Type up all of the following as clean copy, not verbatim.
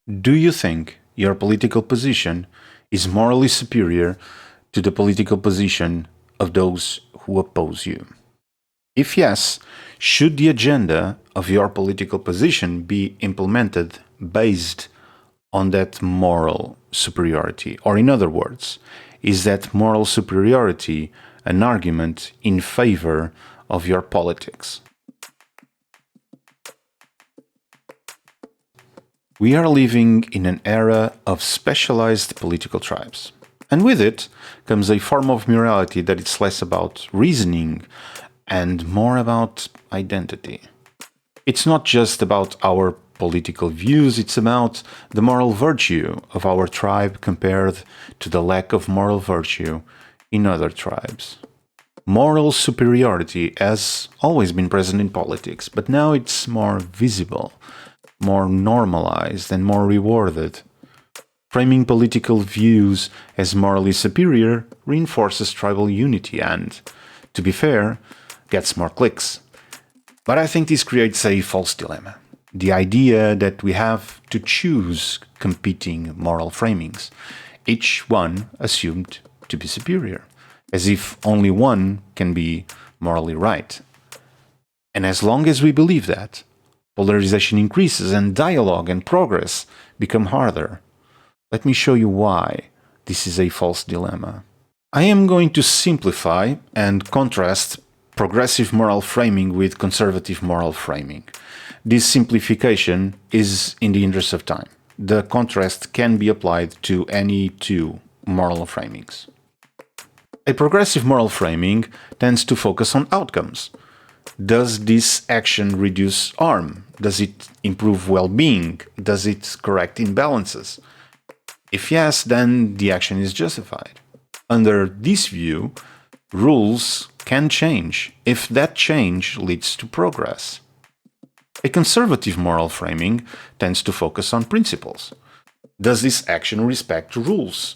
Do you think your political position is morally superior to the political position of those who oppose you? If yes, should the agenda of your political position be implemented based on that moral superiority? Or in other words, is that moral superiority an argument in favor of your politics? We are living in an era of specialized political tribes. And with it comes a form of morality that is less about reasoning and more about identity. It's not just about our political views, it's about the moral virtue of our tribe compared to the lack of moral virtue in other tribes. Moral superiority has always been present in politics, but now it's more visible, more normalized, and more rewarded. Framing political views as morally superior reinforces tribal unity and, to be fair, gets more clicks. But I think this creates a false dilemma. The idea that we have to choose competing moral framings, each one assumed to be superior, as if only one can be morally right. And as long as we believe that, polarization increases and dialogue and progress become harder. Let me show you why this is a false dilemma. I am going to simplify and contrast progressive moral framing with conservative moral framing. This simplification is in the interest of time. The contrast can be applied to any two moral framings. A progressive moral framing tends to focus on outcomes. Does this action reduce harm? Does it improve well-being? Does it correct imbalances? If yes, then the action is justified. Under this view, rules can change if that change leads to progress. A conservative moral framing tends to focus on principles. Does this action respect rules,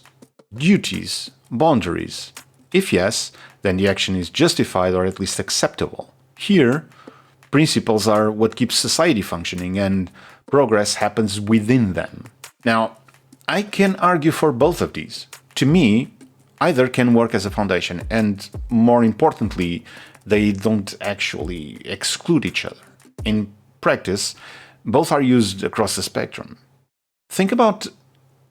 duties, boundaries? If yes, then the action is justified or at least acceptable. Here, principles are what keeps society functioning and progress happens within them. Now, I can argue for both of these. To me, either can work as a foundation and, more importantly, they don't actually exclude each other. In practice, both are used across the spectrum. Think about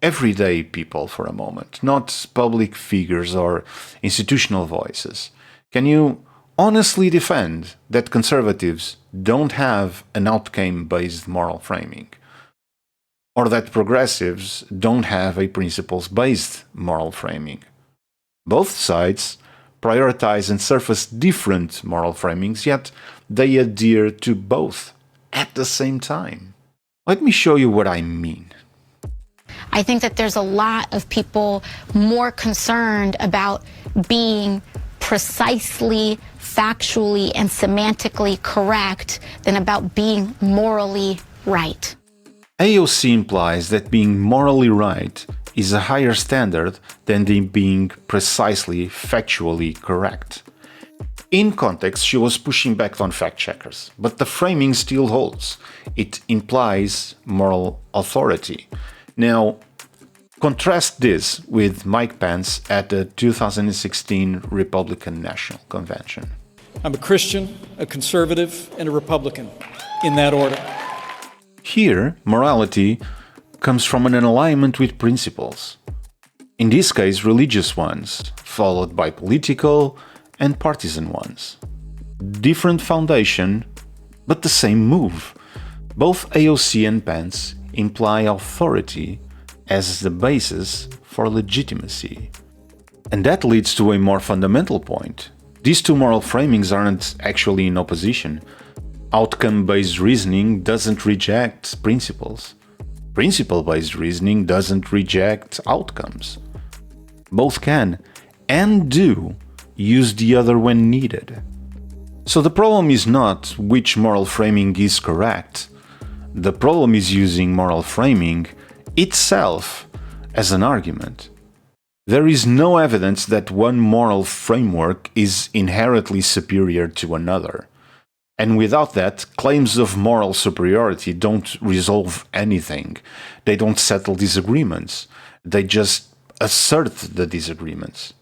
everyday people for a moment, not public figures or institutional voices. Can you honestly defend that conservatives don't have an outcome-based moral framing? Or that progressives don't have a principles-based moral framing? Both sides prioritize and surface different moral framings, yet they adhere to both at the same time. Let me show you what I mean. I think that there's a lot of people more concerned about being precisely, factually, and semantically correct than about being morally right. AOC implies that being morally right is a higher standard than being precisely, factually correct. In context, she was pushing back on fact-checkers, but the framing still holds. It implies moral authority. Now, contrast this with Mike Pence at the 2016 Republican National Convention. I'm a Christian, a conservative, and a Republican, in that order. Here, morality comes from an alignment with principles. In this case, religious ones, followed by political and partisan ones. Different foundation, but the same move. Both AOC and Pence imply authority as the basis for legitimacy. And that leads to a more fundamental point. These two moral framings aren't actually in opposition. Outcome-based reasoning doesn't reject principles. Principle-based reasoning doesn't reject outcomes. Both can, and do, use the other when needed. So the problem is not which moral framing is correct. The problem is using moral framing itself as an argument. There is no evidence that one moral framework is inherently superior to another. And without that, claims of moral superiority don't resolve anything. They don't settle disagreements. They just assert the disagreements.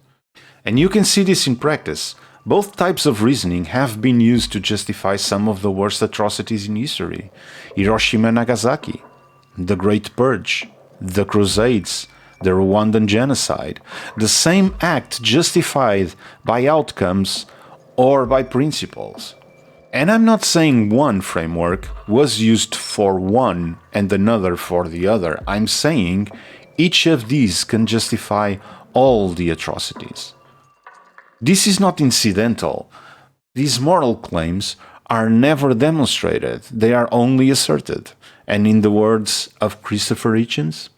And you can see this in practice. Both types of reasoning have been used to justify some of the worst atrocities in history. Hiroshima and Nagasaki, the Great Purge, the Crusades, the Rwandan genocide. The same act justified by outcomes or by principles. And I'm not saying one framework was used for one and another for the other. I'm saying each of these can justify all the atrocities. This is not incidental. These moral claims are never demonstrated. They are only asserted. And in the words of Christopher Hitchens,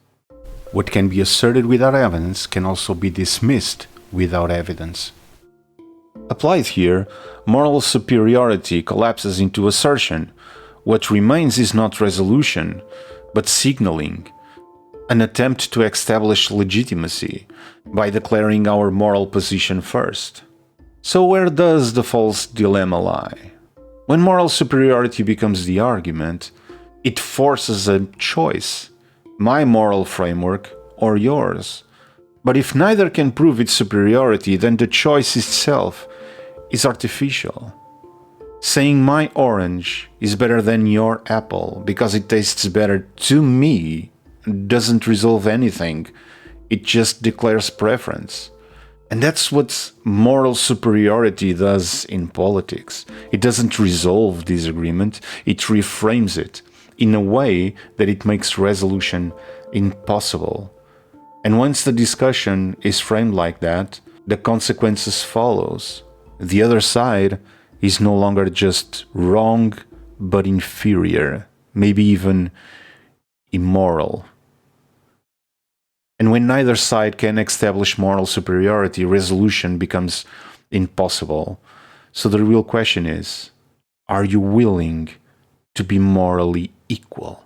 what can be asserted without evidence can also be dismissed without evidence. Applied here, moral superiority collapses into assertion. What remains is not resolution, but signaling, an attempt to establish legitimacy by declaring our moral position first. So where does the false dilemma lie? When moral superiority becomes the argument, it forces a choice, my moral framework or yours. But if neither can prove its superiority, then the choice itself is artificial. Saying my orange is better than your apple because it tastes better to me doesn't resolve anything. It just declares preference. And that's what moral superiority does in politics. It doesn't resolve disagreement, it reframes it in a way that it makes resolution impossible. And once the discussion is framed like that, the consequences follows. The other side is no longer just wrong, but inferior, maybe even immoral. And when neither side can establish moral superiority, resolution becomes impossible. So the real question is, are you willing to be morally equal?